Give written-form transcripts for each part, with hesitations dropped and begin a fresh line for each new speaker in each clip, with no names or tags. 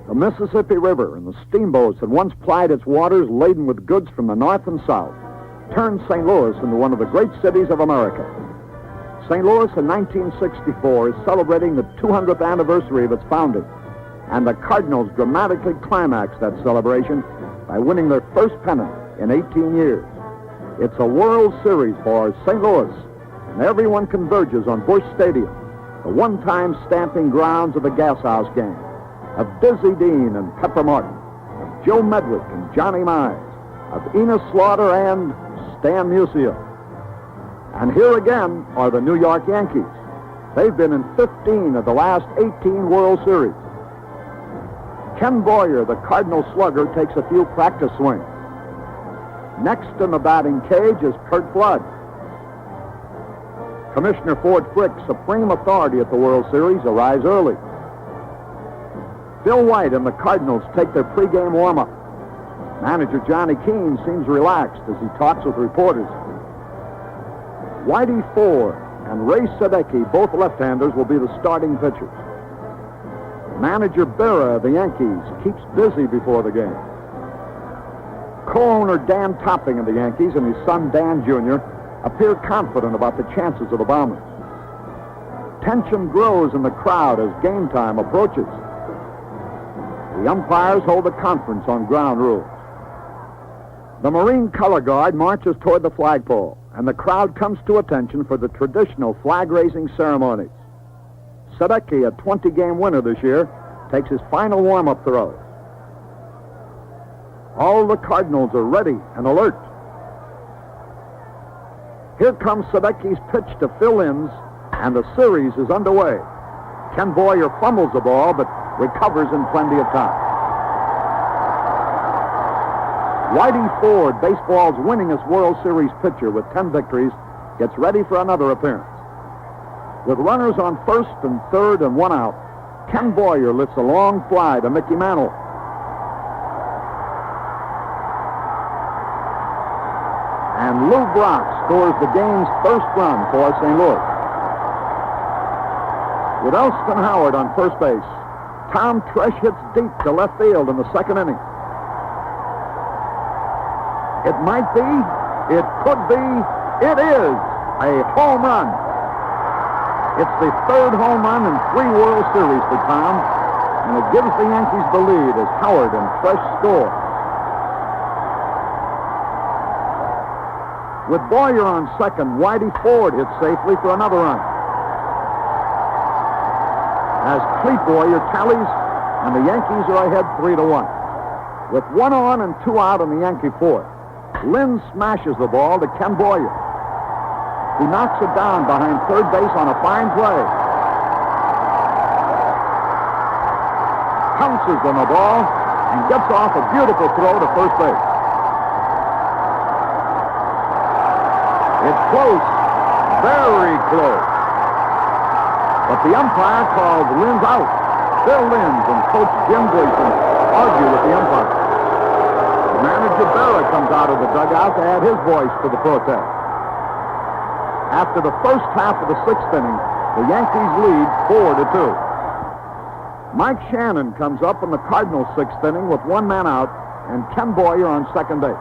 The Mississippi River and the steamboats that once plied its waters laden with goods from the north and south turned St. Louis into one of the great cities of America. St. Louis in 1964 is celebrating the 200th anniversary of its founding, and the Cardinals dramatically climaxed that celebration by winning their first pennant in 18 years. It's a World Series for St. Louis, and everyone converges on Busch Stadium, the one-time stamping grounds of the Gas House Gang, of Dizzy Dean and Pepper Martin, of Joe Medwick and Johnny Mize, of Enos Slaughter and Stan Musial. And here again are the New York Yankees. They've been in 15 of the last 18 World Series. Ken Boyer, the Cardinal slugger, takes a few practice swings. Next in the batting cage is Curt Flood. Commissioner Ford Frick, supreme authority at the World Series, arrives early. Bill White and the Cardinals take their pregame warm-up. Manager Johnny Keane seems relaxed as he talks with reporters. Whitey Ford and Ray Sadecki, both left-handers, will be the starting pitchers. Manager Berra of the Yankees keeps busy before the game. Co-owner Dan Topping of the Yankees and his son Dan Jr. appear confident about the chances of the Bombers. Tension grows in the crowd as game time approaches. The umpires hold a conference on ground rules. The Marine Color Guard marches toward the flagpole, and the crowd comes to attention for the traditional flag-raising ceremonies. Sadecki, a 20-game winner this year, takes his final warm-up throw. All the Cardinals are ready and alert. Here comes Sadecki's pitch to Phil Inns, and the series is underway. Ken Boyer fumbles the ball, but recovers in plenty of time. Whitey Ford, baseball's winningest World Series pitcher with 10 victories, gets ready for another appearance. With runners on first and third and one out, Ken Boyer lifts a long fly to Mickey Mantle. And Lou Brock scores the game's first run for St. Louis. With Elston Howard on first base, Tom Tresh hits deep to left field in the second inning. It might be, it could be, it is a home run. It's the third home run in 3 World Series for Tom, and it gives the Yankees the lead as Howard and Tresh score. With Boyer on second, Whitey Ford hits safely for another run. As Clete Boyer tallies, and the Yankees are ahead 3-1. With 1 on and 2 out in the Yankee fourth, Lynn smashes the ball to Ken Boyer. He knocks it down behind third base on a fine play. Pounces on the ball and gets off a beautiful throw to first base. It's close, very close. But the umpire calls Lynn's out. Bill Linz and Coach Jim Gleason argue with the umpire. Manager Berra comes out of the dugout to add his voice to the protest. After the first half of the 6th inning, the Yankees lead 4-2. Mike Shannon comes up in the Cardinals' 6th inning with 1 man out and Ken Boyer on second base.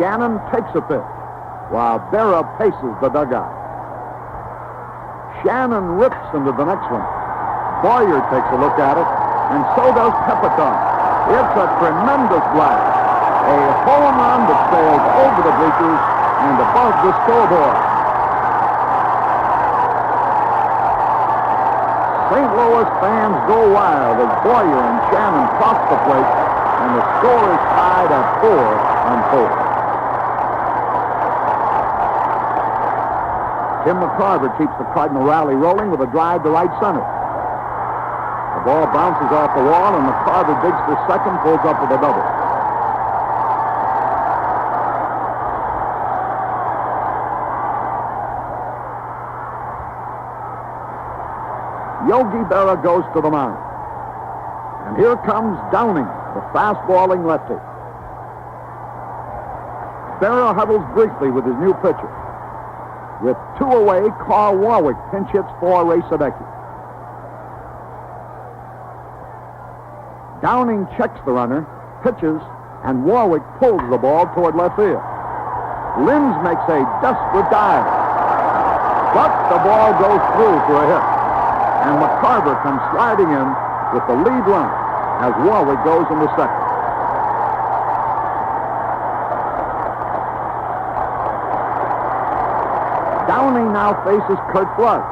Shannon takes a pitch while Berra paces the dugout. Shannon rips into the next one. Boyer takes a look at it, and so does Pepitone. It's a tremendous blast. A home run that sails over the bleachers and above the scoreboard. St. Louis fans go wild as Boyer and Shannon cross the plate, and the score is tied at 4-4. Tim McCarver keeps the Cardinal rally rolling with a drive to right center. The ball bounces off the wall, and McCarver digs for second, pulls up with a double. Yogi Berra goes to the mound. And here comes Downing, the fast-balling lefty. Berra huddles briefly with his new pitcher. With 2 away, Carl Warwick pinch hits for Ray Sadecki. Downing checks the runner, pitches, and Warwick pulls the ball toward left field. Linz makes a desperate dive, but the ball goes through for a hit. And McCarver comes sliding in with the lead run as Warwick goes into second. Downing now faces Curt Flood.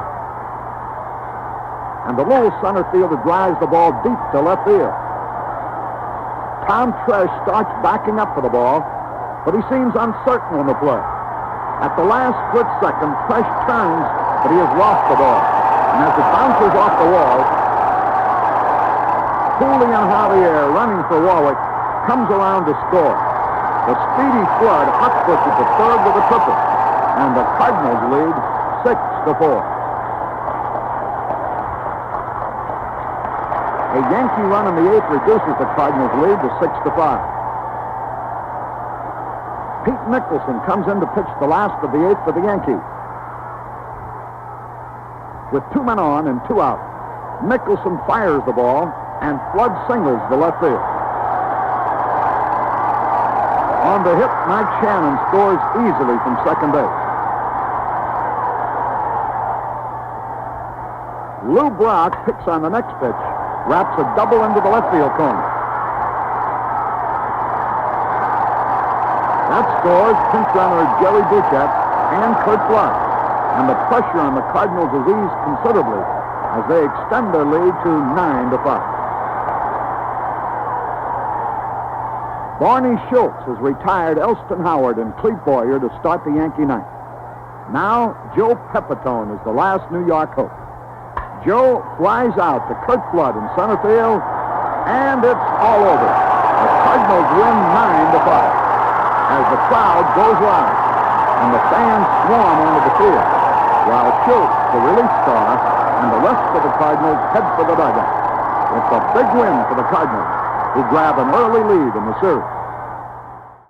And the little center fielder drives the ball deep to left field. Tom Tresh starts backing up for the ball, but he seems uncertain on the play. At the last split second, Tresh turns, but he has lost the ball. And as it bounces off the wall, Julian Javier, running for Warwick, comes around to score. The speedy Flood hot-pushes the third with a triple, and the Cardinals lead 6-4. A Yankee run in the eighth reduces the Cardinals' lead to 6-5. Pete Nicholson comes in to pitch the last of the eighth for the Yankees. With 2 men on and 2 out, Nicholson fires the ball, and Flood singles to left field. On the hit, Mike Shannon scores easily from second base. Lou Brock picks on the next pitch, wraps a double into the left field corner. That scores pinch runner Jerry Duchette and Curt Flood, and the pressure on the Cardinals is eased considerably as they extend their lead to 9-5. Barney Schultz has retired Elston Howard and Clete Boyer to start the Yankee ninth. Now, Joe Pepitone is the last New York hope. Joe flies out to Curt Flood in center field, and it's all over. The Cardinals win 9-5 as the crowd goes wild and the fans swarm onto the field, while Schultz, the relief star, and the rest of the Cardinals head for the dugout. It's a big win for the Cardinals, who grab an early lead in the series.